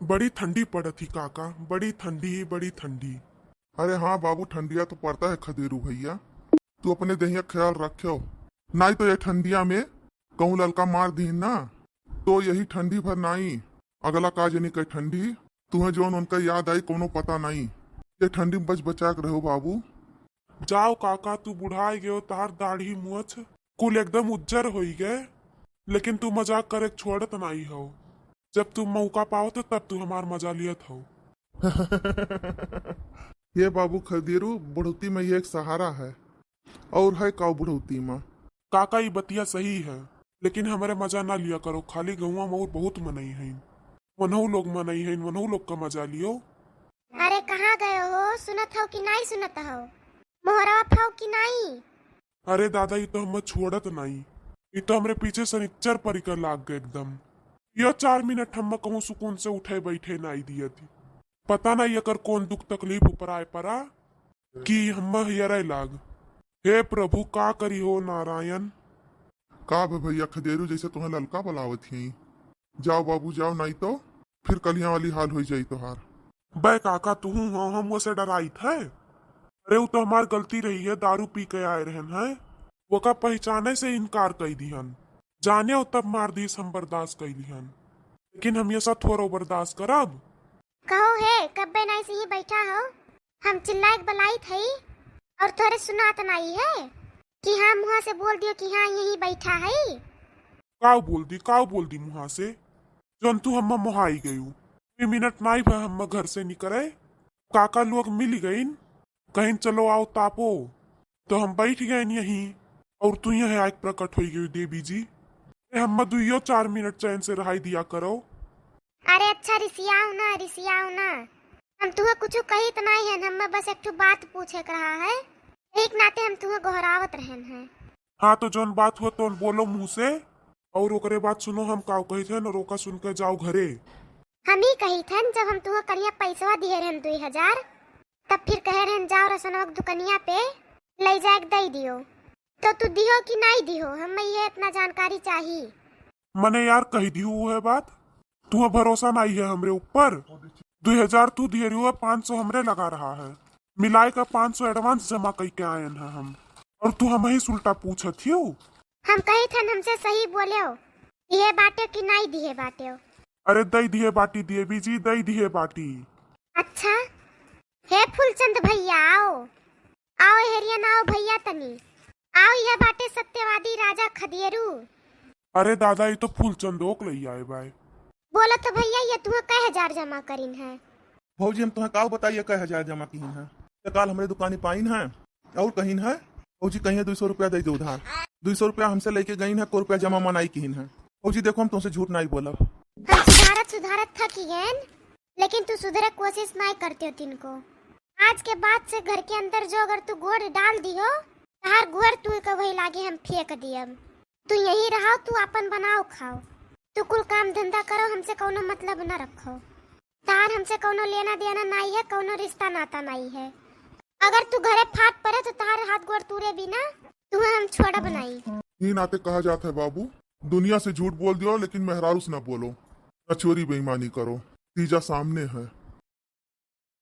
बड़ी ठंडी पड़त थी काका, बड़ी ठंडी बड़ी ठंडी। अरे हाँ बाबू, ठंडिया तो पड़ता है खदेरू भैया। तू अपने देहिया ख्याल रखो, नहीं तो ये ठंडिया में कहूँ ललका मार दी ना तो यही ठंडी भर नहीं, अगला का जनी कई ठंडी तुम्हें जोन उनका याद आई कोनो पता नहीं। ये ठंडी में बच बचा के रहो बाबू। जाओ काका, तू बुढ़ाई गयो, तार दाढ़ी मुछ कुल एकदम उज्जर हो गए, लेकिन तू मजाक करे छोड़त नहीं हो। जब तू मौका पाओ तो तब तू हमार मजा लियत हो। ये बाबू खदेरू बुढ़ौती में ये एक सहारा है, और है का बुढ़ौती में। काका ये बतिया सही है, लेकिन हमारे मजा ना लिया करो। खाली गहुआ में और बहुत मनई है, वनहु लोग मनई है, वनहु लोग का मजा लियो। अरे कहाँ गए हो? सुनत हो कि नहीं सुनत हो? मोहरवा फाओ कि नहीं? अरे दादा, ये तो हम छोड़त नहीं, ये तो हमरे पीछे सनिच्चर परिकर लाग गए एकदम। ये 4 मिनट हम कहूँ सुकून से उठे बैठे नहीं दिए थी। पता नहीं अकर कौन दुख तकलीफ ऊपर आए पड़ा कि हम हियरे लाग। हे प्रभु का करी हो नारायण। का भैया खदेरू जैसे तुम्हें ललका बुलावत ही। जाओ बाबू जाओ, नहीं तो फिर कलिया वाली हाल हो जाई तोहार। बे काका तू हो, हम वो से डराई थे। अरे वो तो हमार गलती रही है, दारू पी के आए रहन है, वो का पहचाने से इनकार कर दिहन। जाने हो तब मार दीस हम बर्दाश्त कर दिहन, लेकिन हम ये सब थोड़ा बर्दाश्त करब। कहो है कब्बे नहीं से ही बैठा हो? हम चिल्लाए बलाई थी और थोड़े सुनात नहीं है कि हाँ मुँह से बोल दियो कि हाँ यही बैठा है। काव बोल दी मुहा से जन तू हम मोहाई गयू। 2 मिनट नहीं भा हम घर से निकले, काका लोग मिल गई, कहीं चलो आओ तापो, तो हम बैठ गए यहीं, और तू यहाँ आग प्रकट हो गई देवी जी। हम 2-4 मिनट चैन से रहाई दिया करो। अरे अच्छा रिसियाओ ना, हम तुम्हें कुछ कही तो नहीं है, हम बस एक बात पूछे कर रहा है, एक नाते हम तुम्हें गोहरावत रहन है। हाँ तो जौन बात हुआ तो बोलो मुँह से, और ओकरे बात सुनो हम काव कही थे, और ओका सुन के जाओ घरे। हम ही कही थन जब हम तुम्हें करिया पैसा दिए रहन 2000, तब फिर कहे रहन जाओ रसनोक दुकनिया पे ले जाके दे दियो, तो तू दियो कि नहीं दियो? हमें ये इतना जानकारी चाहिए। मने यार कही दी वो है बात, तुम्हें भरोसा नहीं है हमरे ऊपर। 2000 तू दिए रही है, 500 हमरे लगा रहा है, मिलाए का 500 एडवांस जमा करके आए हैं हम, और तू हम ही उल्टा पूछत हो। हम कही थन हमसे सही बोले हो, दिए बाटे कि नहीं दिए बाटे हो? अरे दई दिए बाटी दिए बीजी, दई दिए बाटी। अच्छा हे फूलचंद भैया आओ हेरियन आओ भैया तनी आओ, यह बाटे सत्यवादी राजा खदेरू। अरे दादा ये तो फूलचंद ओक ले आए भाई। बोला तो भैया ये तुम्हें कई 1000 जमा करीन है। भौजी हम तुम्हें का बताइए कई 1000 जमा की है, तो कल हमारे दुकानी पाइन है और कहीं है। भौजी कहीं 200 रुपया दे दो उधार, 200 रुपया हमसे लेके गई है, 1 रुपया जमा मनाई की है। भौजी देखो हम तुमसे झूठ नहीं बोला। हम सुधारत थकी गए, लेकिन तू सुधरे कोशिश नहीं करते हो तिनको। आज के बाद से घर के अंदर जो अगर तू गोड़ डाल दियो, तार गोड़ तू का वही लागे हम फेंक दियम। तू यही रहो, तू अपन बनाओ खाओ, तू कुल काम धंधा करो, हमसे कोनो मतलब न रखो। तार हमसे कोनो लेना देना नहीं है, कोनो रिश्ता नाता नहीं है। अगर तू घरे फाट पड़े तो तार हाथ गोड़ तूरे बिना तुम्हें हम छोड़ब नहीं। ये नाते कहा जाता है बाबू, दुनिया से झूठ बोल दियो लेकिन मेहरारू से न बोलो, न चोरी बेईमानी करो, तीजा सामने है।